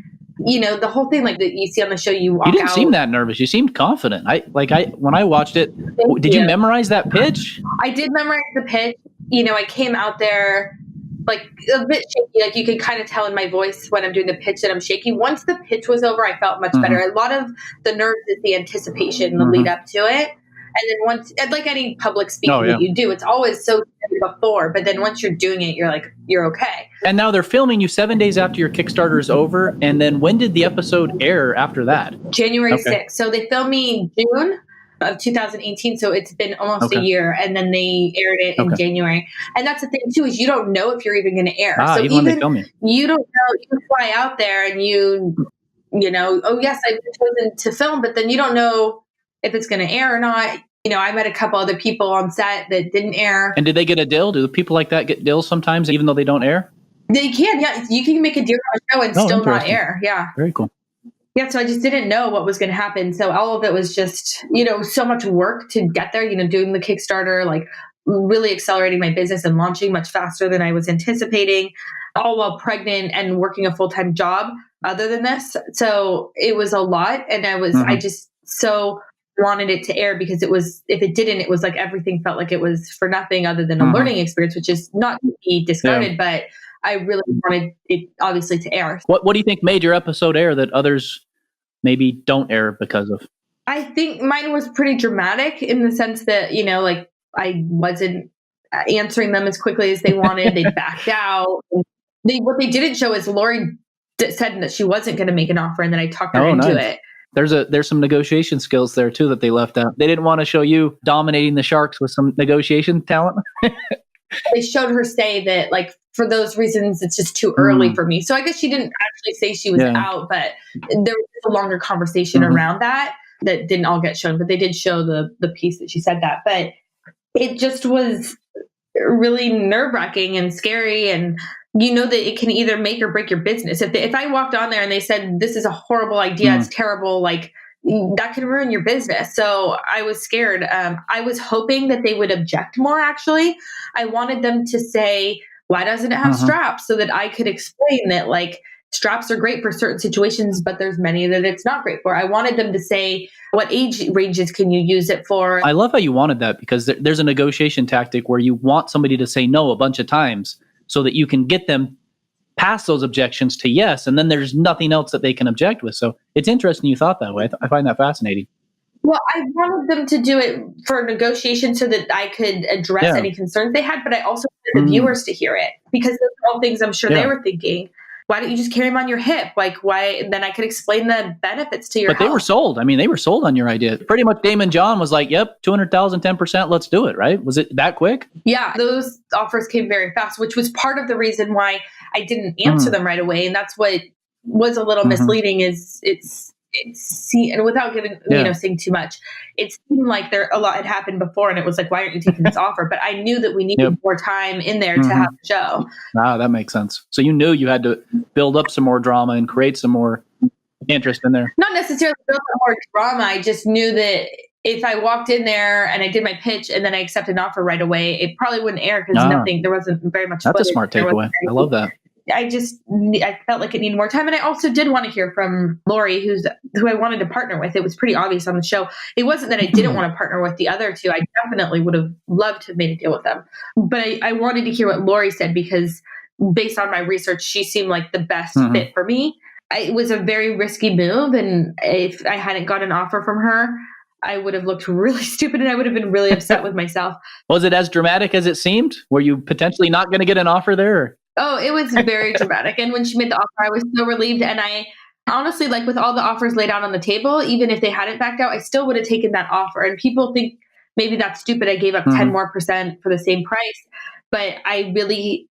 The whole thing like that you see on the show, you walk out. You didn't seem that nervous. You seemed confident. When I watched it, did you memorize that pitch? I did memorize the pitch. I came out there like a bit shaky. Like you can kind of tell in my voice when I'm doing the pitch that I'm shaky. Once the pitch was over, I felt much better. A lot of the nerves is the anticipation, the lead up to it. And then once, like any public speaking that you do, it's always so scary before. But then once you're doing it, you're okay. And now they're filming you 7 days after your Kickstarter is over. And then when did the episode air after that? January 6th. So they filmed me June of 2018. So it's been almost a year. And then they aired it in January. And that's the thing too, is you don't know if you're even going to air. So even when they film you. You don't know. You fly out there and oh yes, I've been chosen to film, but then you don't know if it's going to air or not. I met a couple other people on set that didn't air. And did they get a deal? Do people like that get deals sometimes, even though they don't air? They can, yeah. You can make a deal on a show and still not air. Yeah. Very cool. Yeah, so I just didn't know what was going to happen. So all of it was just, so much work to get there, doing the Kickstarter, like really accelerating my business and launching much faster than I was anticipating, all while pregnant and working a full-time job other than this. So it was a lot. And I just so wanted it to air because if it didn't, it was like everything felt like it was for nothing other than a learning experience, which is not to be discarded, but I really wanted it obviously to air. What do you think made your episode air that others maybe don't air because of? I think mine was pretty dramatic in the sense that, like I wasn't answering them as quickly as they wanted. They backed out. What they didn't show is Lori said that she wasn't going to make an offer, and then I talked her into it. There's some negotiation skills there too that they left out. They didn't want to show you dominating the Sharks with some negotiation talent. They showed her say that, like, for those reasons, it's just too early for me. So I guess she didn't actually say she was out, but there was a longer conversation around that didn't all get shown. But they did show the piece that she said that. But it just was really nerve-wracking and scary, and that it can either make or break your business. If I walked on there and they said, this is a horrible idea, it's terrible, like that could ruin your business. So I was scared. I was hoping that they would object more, actually. I wanted them to say, why doesn't it have straps? So that I could explain that, like, straps are great for certain situations, but there's many that it's not great for. I wanted them to say, what age ranges can you use it for? I love how you wanted that, because there's a negotiation tactic where you want somebody to say no a bunch of times so that you can get them past those objections to yes, and then there's nothing else that they can object with. So it's interesting you thought that way. I find that fascinating. Well, I wanted them to do it for negotiation so that I could address any concerns they had, but I also wanted the viewers to hear it, because those are all things I'm sure they were thinking. Why don't you just carry them on your hip? Like, why? Then I could explain the benefits to your But they were sold. I mean, they were sold on your idea. Pretty much Damon John was like, yep, 200,000, 10%, let's do it, right? Was it that quick? Yeah, those offers came very fast, which was part of the reason why I didn't answer them right away. And that's what was a little misleading, is and without giving, saying too much, it seemed like a lot had happened before, and it was like, why aren't you taking this offer? But I knew that we needed more time in there to have the show. Ah, that makes sense. So you knew you had to build up some more drama and create some more interest in there. Not necessarily build up more drama. I just knew that if I walked in there and I did my pitch and then I accepted an offer right away, it probably wouldn't air because there wasn't very much. That's a smart takeaway. I love that. I felt like it needed more time. And I also did want to hear from Lori, who I wanted to partner with. It was pretty obvious on the show. It wasn't that I didn't want to partner with the other two. I definitely would have loved to have made a deal with them. But I wanted to hear what Lori said, because based on my research, she seemed like the best fit for me. It was a very risky move. And if I hadn't got an offer from her, I would have looked really stupid and I would have been really upset with myself. Was it as dramatic as it seemed? Were you potentially not going to get an offer there? Oh, it was very dramatic. And when she made the offer, I was so relieved. And I honestly, like, with all the offers laid out on the table, even if they hadn't backed out, I still would have taken that offer. And people think maybe that's stupid. I gave up 10% more for the same price. But I really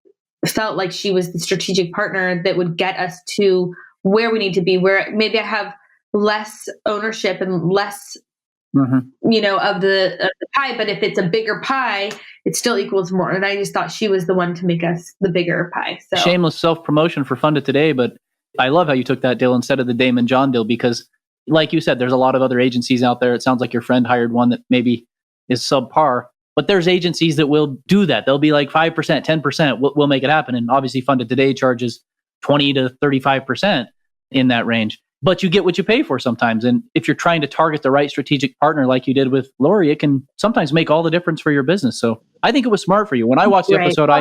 felt like she was the strategic partner that would get us to where we need to be, where maybe I have less ownership and less of the pie, but if it's a bigger pie, it still equals more. And I just thought she was the one to make us the bigger pie. So shameless self-promotion for Funded Today, but I love how you took that deal instead of the Damon John deal, because like you said, there's a lot of other agencies out there. It sounds like your friend hired one that maybe is subpar, but there's agencies that will do that. They'll be like 5%, 10%, we'll make it happen. And obviously Funded Today charges 20 to 35% in that range. But you get what you pay for sometimes. And if you're trying to target the right strategic partner like you did with Lori, it can sometimes make all the difference for your business. So I think it was smart for you. When I watched the episode,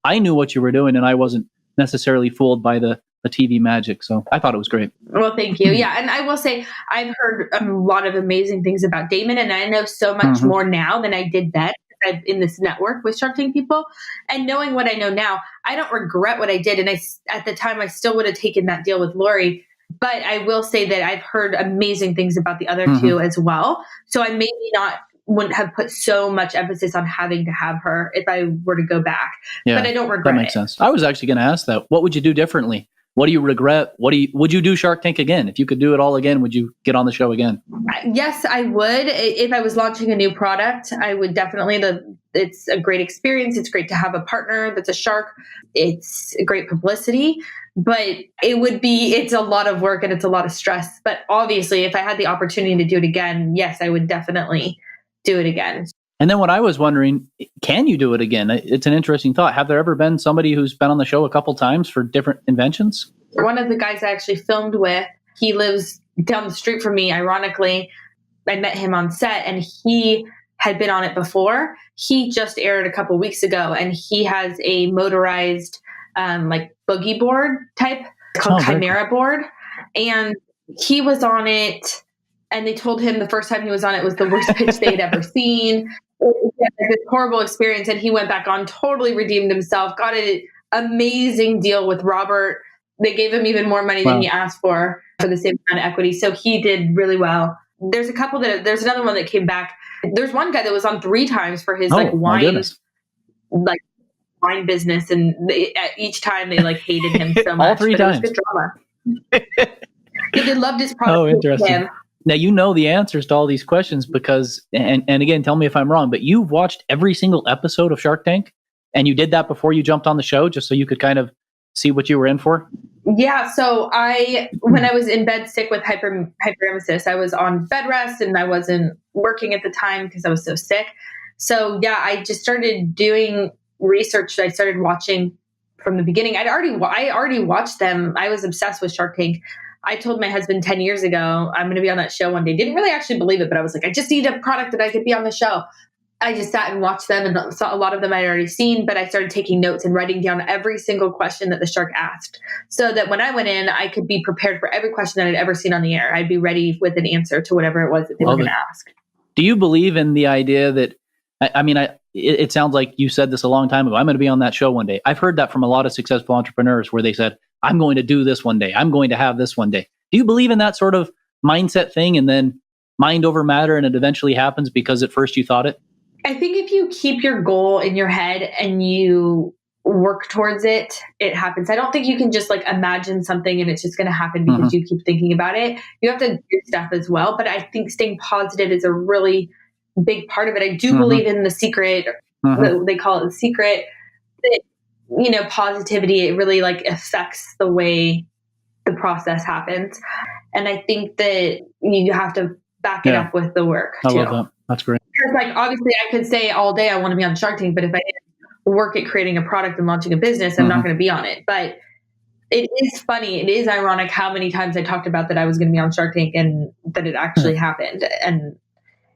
I knew what you were doing and I wasn't necessarily fooled by the TV magic. So I thought it was great. Well, thank you. Yeah. And I will say, I've heard a lot of amazing things about Damon, and I know so much more now than I did then. I'm in this network with Shark Tank people, and knowing what I know now, I don't regret what I did. And at the time, I still would have taken that deal with Lori. But I will say that I've heard amazing things about the other two as well. So I wouldn't have put so much emphasis on having to have her if I were to go back. Yeah, but I don't regret it. That makes sense. I was actually going to ask that. What would you do differently? What do you regret? Would you do Shark Tank again? If you could do it all again, would you get on the show again? Yes, I would. If I was launching a new product, I would definitely. It's a great experience. It's great to have a partner that's a shark. It's great publicity, but it's a lot of work and it's a lot of stress. But obviously, if I had the opportunity to do it again, yes, I would definitely do it again. And then what I was wondering, can you do it again? It's an interesting thought. Have there ever been somebody who's been on the show a couple times for different inventions? One of the guys I actually filmed with, he lives down the street from me. Ironically, I met him on set and he had been on it before. He just aired a couple weeks ago, and he has a motorized like boogie board type called Chimera board. And he was on it, and they told him the first time he was on it was the worst pitch they'd ever seen. He had this horrible experience, and he went back on, totally redeemed himself, got an amazing deal with Robert. They gave him even more money than he asked for the same amount of equity. So he did really well. There's another one that came back. There's one guy that was on 3 times for his wine business. And each time they hated him so much. All 3 times. It was good drama. They loved his product. Oh, interesting. Now, you know the answers to all these questions because, and again, tell me if I'm wrong, but you've watched every single episode of Shark Tank, and you did that before you jumped on the show just so you could kind of see what you were in for? Yeah. So when I was in bed sick with hyperemesis, I was on bed rest and I wasn't working at the time because I was so sick. So yeah, I just started doing research. I started watching from the beginning. I already watched them. I was obsessed with Shark Tank. I told my husband 10 years ago, I'm going to be on that show one day. Didn't really actually believe it, but I was like, I just need a product that I could be on the show. I just sat and watched them and saw a lot of them I'd already seen, but I started taking notes and writing down every single question that the shark asked so that when I went in, I could be prepared for every question that I'd ever seen on the air. I'd be ready with an answer to whatever it was that they were going to ask. Do you believe in the idea that, it sounds like you said this a long time ago, I'm going to be on that show one day. I've heard that from a lot of successful entrepreneurs where they said, I'm going to do this one day. I'm going to have this one day. Do you believe in that sort of mindset thing and then mind over matter and it eventually happens because at first you thought it? I think if you keep your goal in your head and you work towards it, it happens. I don't think you can just imagine something and it's just going to happen because you keep thinking about it. You have to do stuff as well. But I think staying positive is a really big part of it. I do believe in the secret. They call it the secret. That, positivity, it really affects the way the process happens. And I think that you have to back it up with the work too. I love that. That's great. Because obviously I could say all day I want to be on Shark Tank, but if I didn't work at creating a product and launching a business, I'm not going to be on it. But It is funny. It is ironic how many times I talked about that I was going to be on Shark Tank and that it actually happened. And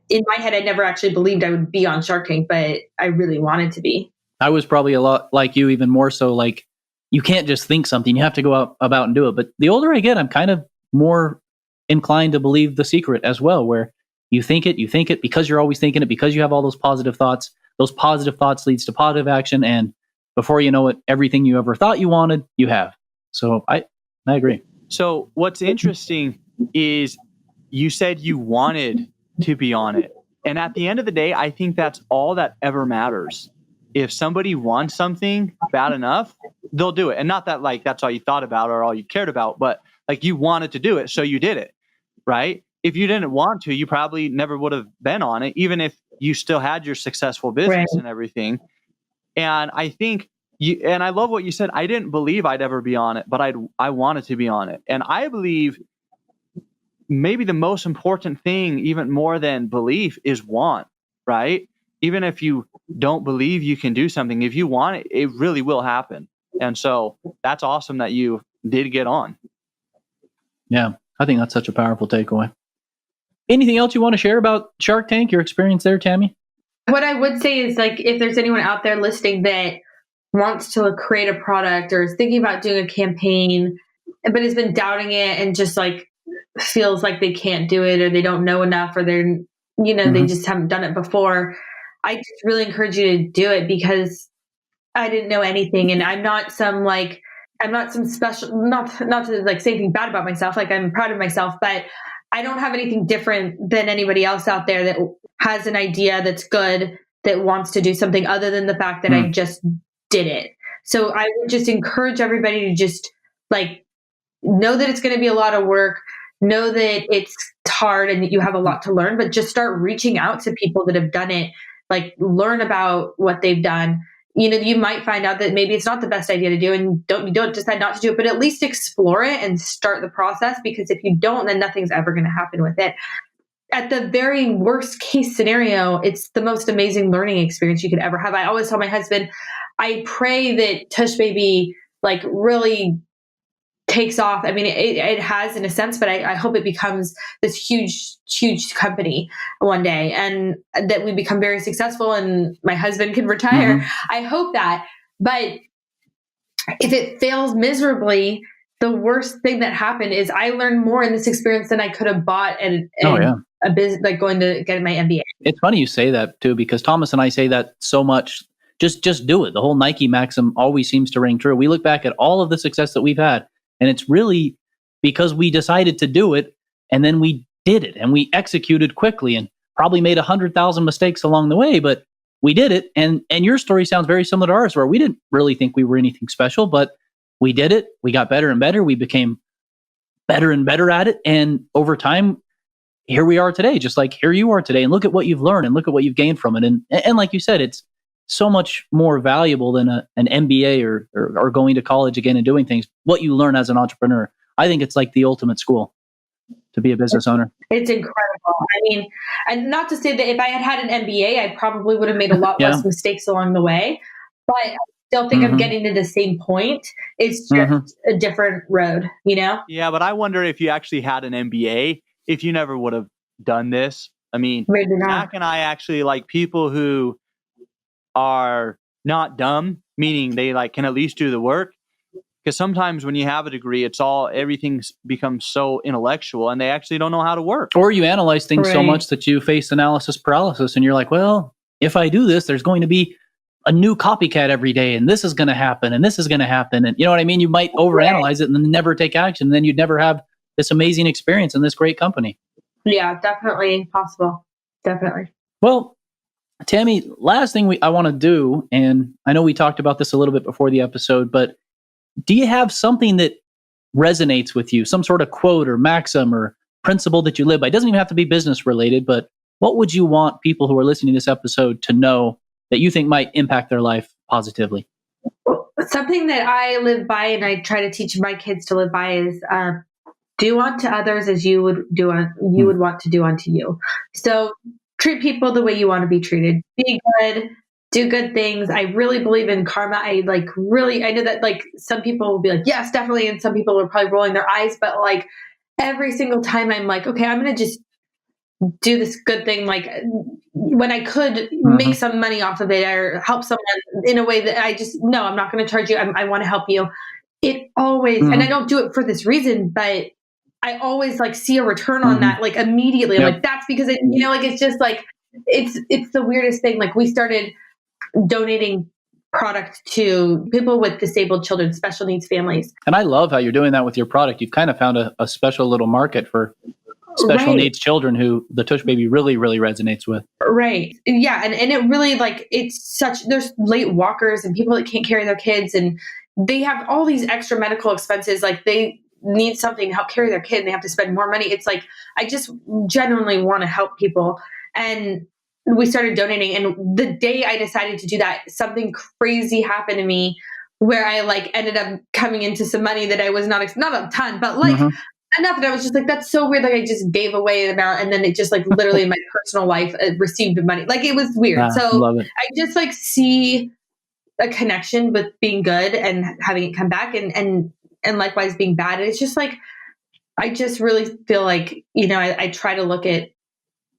in my head, I never actually believed I would be on Shark Tank, but I really wanted to be. I was probably a lot like you, even more so. Like, you can't just think something, you have to go out about and do it. But the older I get, I'm kind of more inclined to believe The Secret as well, where you think it because you're always thinking it, because you have all those positive thoughts. Those positive thoughts leads to positive action, and before you know it, everything you ever thought you wanted, you have. So I agree. So what's interesting is you said you wanted to be on it. And at the end of the day, I think that's all that ever matters. If somebody wants something bad enough, they'll do it. And not that like that's all you thought about or all you cared about, but like you wanted to do it, so you did it, right? If you didn't want to, you probably never would have been on it, even if you still had your successful business and everything. And I think and I love what you said. I didn't believe I'd ever be on it, but I wanted to be on it. And I believe maybe the most important thing, even more than belief, is want, right? Even if you don't believe you can do something, if you want it, it really will happen. And so that's awesome that you did get on. Yeah, I think that's such a powerful takeaway. Anything else you want to share about Shark Tank, your experience there, Tammy? What I would say is, like, if there's anyone out there listening that wants to create a product or is thinking about doing a campaign, but has been doubting it and just like feels like they can't do it or they don't know enough or they're, they just haven't done it before, I just really encourage you to do it, because I didn't know anything. And I'm not some special, not to like say anything bad about myself. Like, I'm proud of myself, but I don't have anything different than anybody else out there that has an idea that's good, that wants to do something, other than the fact that I just did it. So I would just encourage everybody to just like know that it's going to be a lot of work, know that it's hard and that you have a lot to learn, but just start reaching out to people that have done it. Like, learn about what they've done. You might find out that maybe it's not the best idea to do, and you don't decide not to do it, but at least explore it and start the process, because if you don't, then nothing's ever going to happen with it. At the very worst case scenario, it's the most amazing learning experience you could ever have. I always tell my husband, I pray that TushBaby like really takes off. I mean, it has in a sense, but I hope it becomes this huge company one day, and that we become very successful and my husband can retire. I hope that. But if it fails miserably, the worst thing that happened is I learned more in this experience than I could have bought a business, like going to get my MBA. It's funny you say that too, because Thomas and I say that so much. Just do it. The whole Nike maxim always seems to ring true. We look back at all of the success that we've had, and it's really because we decided to do it, and then we did it, and we executed quickly, and probably made 100,000 mistakes along the way, but we did it. And your story sounds very similar to ours, where we didn't really think we were anything special, but we did it. We got better and better. We became better and better at it, and over time, here we are today, just like here you are today. And look at what you've learned, and look at what you've gained from it. And like you said, it's so much more valuable than an MBA or going to college again and doing things. What you learn as an entrepreneur, I think it's like the ultimate school to be a business owner. It's incredible. I mean, and not to say that if I had an MBA, I probably would have made a lot less mistakes along the way, but I still think I'm getting to the same point. It's just a different road, Yeah, but I wonder if you actually had an MBA, if you never would have done this. I mean, Zach and I actually like people who are not dumb, meaning they like can at least do the work. Because sometimes when you have a degree, everything's becomes so intellectual and they actually don't know how to work. Or you analyze things so much that you face analysis paralysis, and you're like, well, if I do this, there's going to be a new copycat every day, and this is going to happen, and this is going to happen. And you know what I mean? You might overanalyze it and then never take action. And then you'd never have this amazing experience in this great company. Yeah, definitely possible. Definitely. Well, Tammy, last thing I want to do, and I know we talked about this a little bit before the episode, but do you have something that resonates with you, some sort of quote or maxim or principle that you live by? It doesn't even have to be business related, but what would you want people who are listening to this episode to know that you think might impact their life positively? Something that I live by and I try to teach my kids to live by is do unto others as you would would want to do unto you. So treat people the way you want to be treated. Be good. do good things. I really believe in karma. I know that like some people will be like, yes, definitely. And some people are probably rolling their eyes, but like every single time I'm like, okay, I'm going to just do this good thing. Like when I could make some money off of it or help someone in a way that no, I'm not going to charge you. I want to help you. It always, and I don't do it for this reason, but I always like see a return on that, like immediately. Yep. Like that's because like, it's just like, it's the weirdest thing. Like we started donating product to people with disabled children, special needs families. And I love how you're doing that with your product. You've kind of found a special little market for special needs children who the TushBaby really, really resonates with. Right. Yeah. And it really like, there's late walkers and people that can't carry their kids and they have all these extra medical expenses. Like they need something to help carry their kid and they have to spend more money. It's like, I just genuinely want to help people. And we started donating. And the day I decided to do that, something crazy happened to me where I like ended up coming into some money that I was not a ton, but like enough that I was just like, that's so weird. Like I just gave away the amount. And then it just like literally in my personal life received the money. Like it was weird. So I just like see a connection with being good and having it come back and likewise being bad. And it's just like, I just really feel like, I try to look at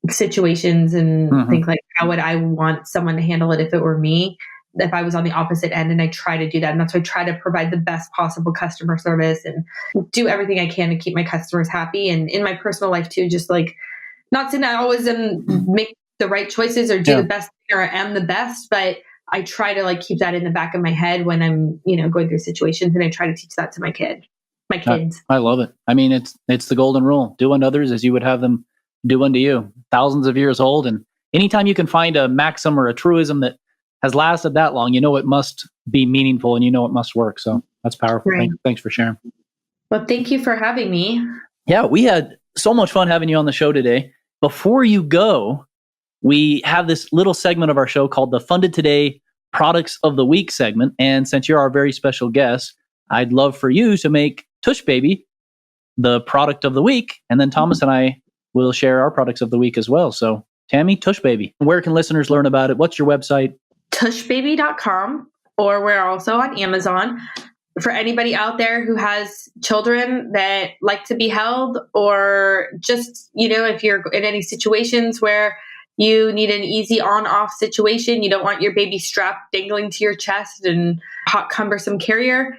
situations and think like, how would I want someone to handle it if it were me, if I was on the opposite end? And I try to do that. And that's why I try to provide the best possible customer service and do everything I can to keep my customers happy. And in my personal life too, just like not saying I always make the right choices or do the best or am the best, but I try to like keep that in the back of my head when I'm, going through situations, and I try to teach that to my kids. I love it. I mean, it's the golden rule. Do unto others as you would have them do unto you. Thousands of years old. And anytime you can find a maxim or a truism that has lasted that long, it must be meaningful and it must work. So that's powerful. Right. Thanks for sharing. Well, thank you for having me. Yeah, we had so much fun having you on the show today. Before you go, we have this little segment of our show called the Funded Today Products of the Week segment. And since you're our very special guest, I'd love for you to make TushBaby the product of the week. And then Thomas and I will share our products of the week as well. So Tammy, TushBaby, where can listeners learn about it? What's your website? TushBaby.com, or we're also on Amazon. For anybody out there who has children that like to be held, or just, if you're in any situations where you need an easy on-off situation, you don't want your baby strapped dangling to your chest and hot, cumbersome carrier,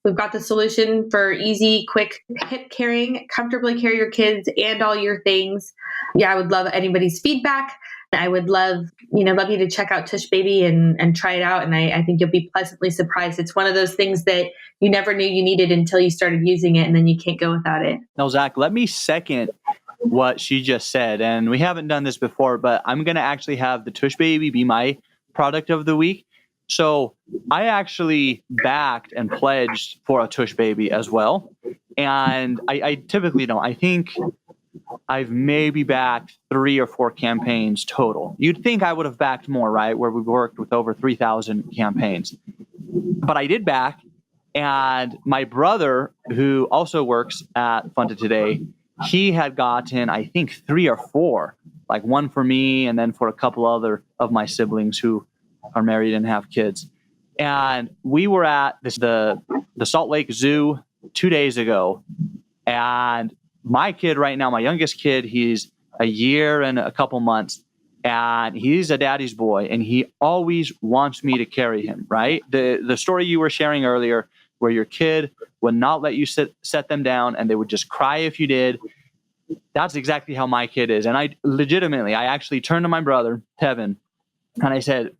we've got the solution for easy, quick hip carrying, comfortably carry your kids and all your things. Yeah, I would love anybody's feedback. I would love you to check out TushBaby and try it out. And I think you'll be pleasantly surprised. It's one of those things that you never knew you needed until you started using it, and then you can't go without it. Now, Zach, let me second what she just said. And we haven't done this before, but I'm going to actually have the TushBaby be my product of the week. So I actually backed and pledged for a TushBaby as well. And I typically don't. I think I've maybe backed 3 or 4 campaigns total. You'd think I would have backed more, right? Where we've worked with over 3,000 campaigns. But I did back. And my brother, who also works at Funded Today, he had gotten, I think, 3 or 4, like one for me and then for a couple other of my siblings who are married and have kids. And we were at the Salt Lake Zoo 2 days ago. And my kid right now, my youngest kid, he's a year and a couple months. And he's a daddy's boy. And he always wants me to carry him, right? The story you were sharing earlier, where your kid would not let you set them down and they would just cry if you did. That's exactly how my kid is. And I actually turned to my brother, Tevin, and I said,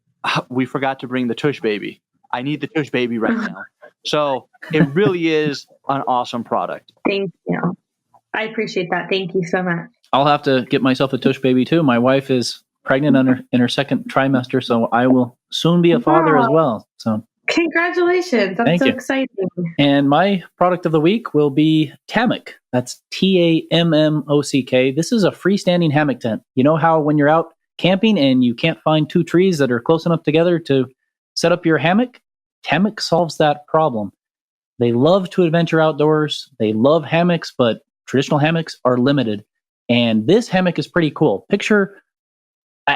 we forgot to bring the TushBaby. I need the TushBaby right now. So it really is an awesome product. Thank you. I appreciate that. Thank you so much. I'll have to get myself a TushBaby too. My wife is pregnant in her second trimester, so I will soon be a father as well. So congratulations. That's so exciting. And my product of the week will be Tammock. That's Tammock. This is a freestanding hammock tent. You know how when you're out camping and you can't find 2 trees that are close enough together to set up your hammock? Tammock solves that problem. They love to adventure outdoors. They love hammocks, but traditional hammocks are limited. And this hammock is pretty cool. Picture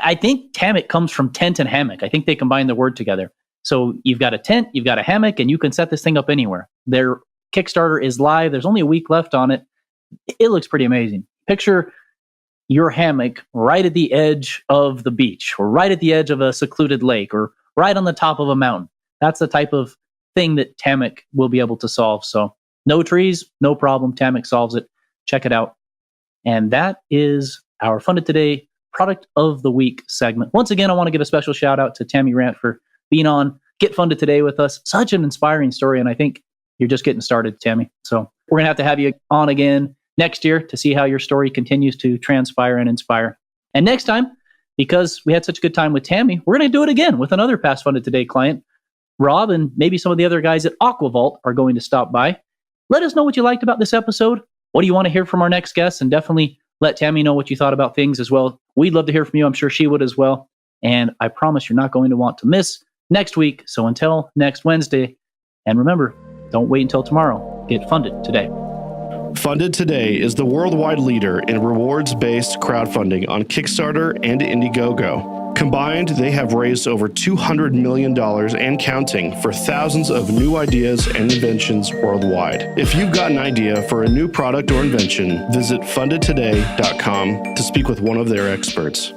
I think hammock comes from tent and hammock. I think they combine the word together. So you've got a tent, you've got a hammock, and you can set this thing up anywhere. Their Kickstarter is live. There's only a week left on it. It looks pretty amazing. Picture your hammock right at the edge of the beach, or right at the edge of a secluded lake, or right on the top of a mountain. That's the type of thing that Tammock will be able to solve. So no trees, no problem. Tammock solves it. Check it out. And that is our Funded Today Product of the Week segment. Once again, I want to give a special shout out to Tammy Rant for being on Get Funded Today with us. Such an inspiring story. And I think you're just getting started, Tammy. So we're going to have you on again next year to see how your story continues to transpire and inspire. And next time, because we had such a good time with Tammy, we're going to do it again with another past Funded Today client. Rob and maybe some of the other guys at AquaVault are going to stop by. Let us know what you liked about this episode. What do you want to hear from our next guest? And definitely let Tammy know what you thought about things as well. We'd love to hear from you. I'm sure she would as well. And I promise you're not going to want to miss next week. So until next Wednesday, and remember, don't wait until tomorrow. Get funded today. Funded Today is the worldwide leader in rewards-based crowdfunding on Kickstarter and Indiegogo. Combined, they have raised over $200 million and counting for thousands of new ideas and inventions worldwide. If you've got an idea for a new product or invention, visit fundedtoday.com to speak with one of their experts.